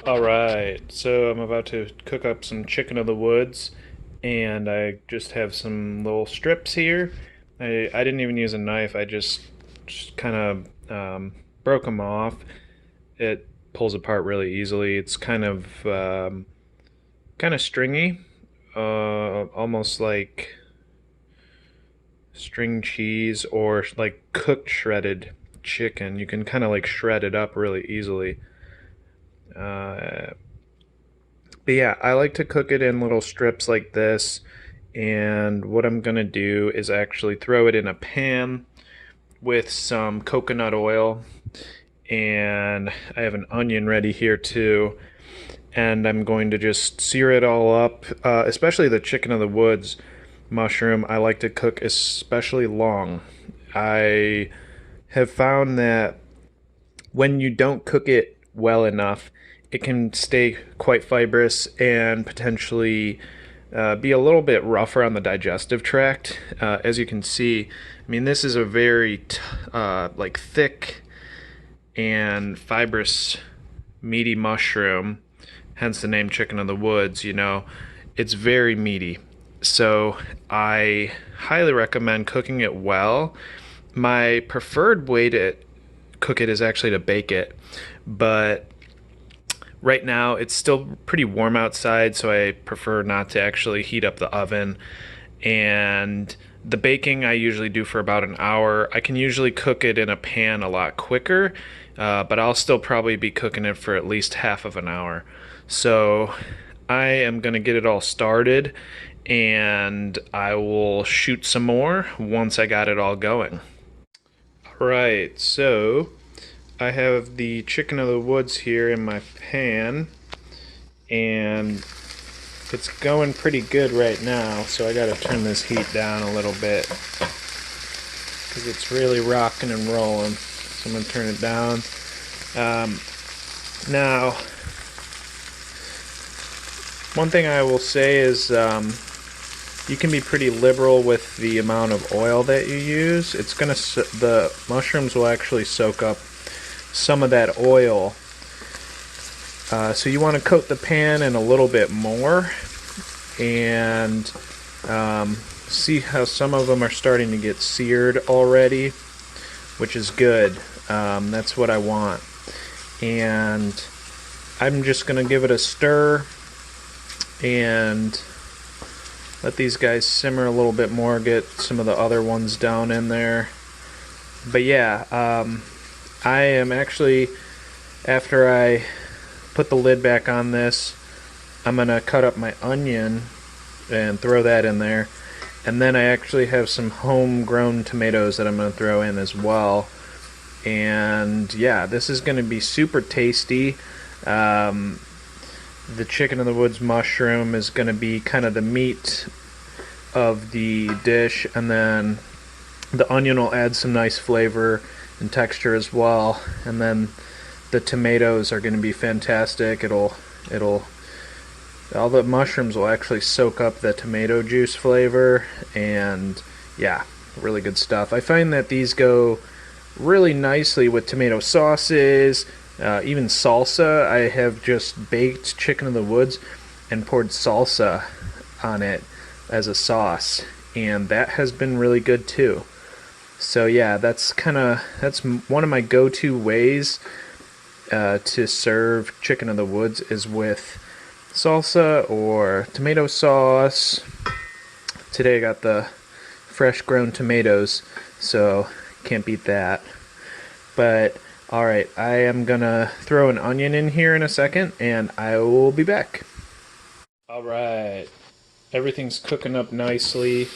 Alright, so I'm about to cook up some chicken of the woods, and I just have some little strips here. I didn't even use a knife, I just kind of broke them off. It pulls apart really easily. It's kind of stringy, almost like string cheese or like cooked shredded chicken. You can kind of like shred it up really easily. Uh, But yeah, I like to cook it in little strips like this. And what I'm going to do is actually throw it in a pan with some coconut oil. And I have an onion ready here too. And I'm going to just sear it all up, especially the chicken of the woods mushroom. I like to cook especially long. I have found that when you don't cook it well enough, it can stay quite fibrous and potentially be a little bit rougher on the digestive tract. As you can see, I mean, this is a very like thick and fibrous, meaty mushroom, hence the name chicken of the woods. It's very meaty. So I highly recommend cooking it well. My preferred way to cook it is actually to bake it, but right now it's still pretty warm outside, so I prefer not to actually heat up the oven. And the baking I usually do for about an hour. I can usually cook it in a pan a lot quicker, but I'll still probably be cooking it for at least half of an hour. So I am going to get it all started, and I will shoot some more once I got it all going. All right, so I have the chicken of the woods here in my pan, and it's going pretty good right now, so I gotta turn this heat down a little bit because it's really rocking and rolling. So I'm gonna turn it down. Now, one thing I will say is you can be pretty liberal with the amount of oil that you use. The mushrooms will actually soak up some of that oil. So you want to coat the pan in a little bit more, and see how some of them are starting to get seared already, which is good. That's what I want. And I'm just going to give it a stir and let these guys simmer a little bit more, get some of the other ones down in there. But yeah, I am actually, after I put the lid back on this, I'm going to cut up my onion and throw that in there. And then I actually have some homegrown tomatoes that I'm going to throw in as well. And yeah, this is going to be super tasty. The chicken of the woods mushroom is going to be kind of the meat of the dish, and then the onion will add some nice flavor and texture as well. And then the tomatoes are going to be fantastic. All the mushrooms will actually soak up the tomato juice flavor, and yeah, really good stuff. I find that these go really nicely with tomato sauces, even salsa. I have just baked chicken of the woods and poured salsa on it as a sauce, and that has been really good too. So yeah, that's one of my go-to ways to serve chicken of the woods is with salsa or tomato sauce. Today I got the fresh grown tomatoes, so can't beat that. But alright, I am gonna throw an onion in here in a second, and I will be back. Alright, everything's cooking up nicely.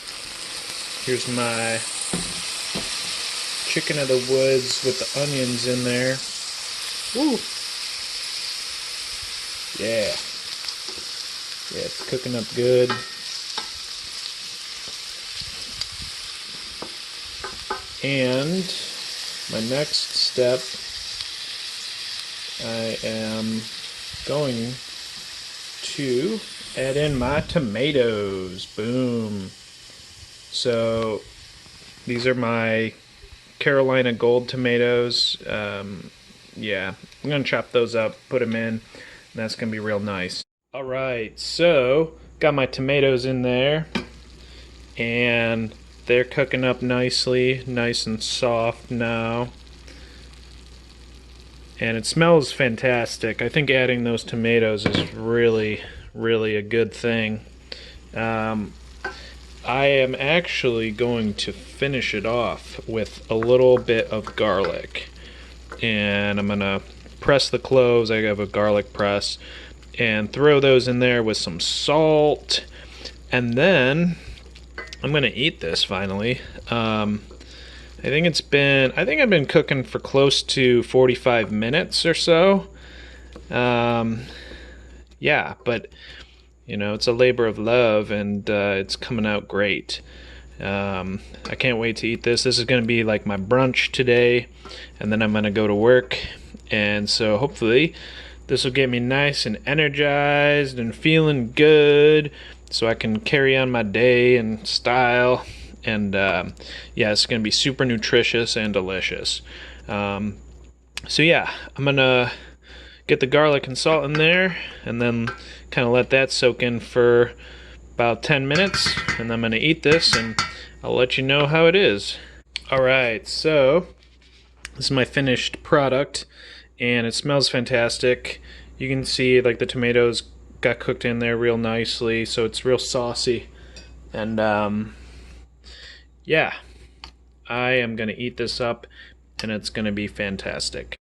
Here's my chicken of the woods with the onions in there. Woo! Yeah. Yeah, it's cooking up good. And my next step, I am going to add in my tomatoes. Boom. So these are my Carolina Gold tomatoes. Yeah, I'm going to chop those up, put them in. That's gonna be real nice. All right, so got my tomatoes in there, and they're cooking up nicely, nice and soft now. And it smells fantastic. I think adding those tomatoes is really, really a good thing. I am actually going to finish it off with a little bit of garlic. And I'm gonna press the cloves, I have a garlic press, and throw those in there with some salt. And then I'm gonna eat this finally. I think I've been cooking for close to 45 minutes or so. Yeah, but you know, it's a labor of love, and it's coming out great. I can't wait to eat this. This is going to be like my brunch today, and then I'm going to go to work. And so hopefully this will get me nice and energized and feeling good so I can carry on my day in style. And yeah, it's going to be super nutritious and delicious. So yeah, I'm going to get the garlic and salt in there, and then kind of let that soak in for about 10 minutes, and I'm going to eat this, and I'll let you know how it is. Alright, so this is my finished product, and it smells fantastic. You can see like the tomatoes got cooked in there real nicely, so it's real saucy. And yeah, I am going to eat this up, and it's going to be fantastic.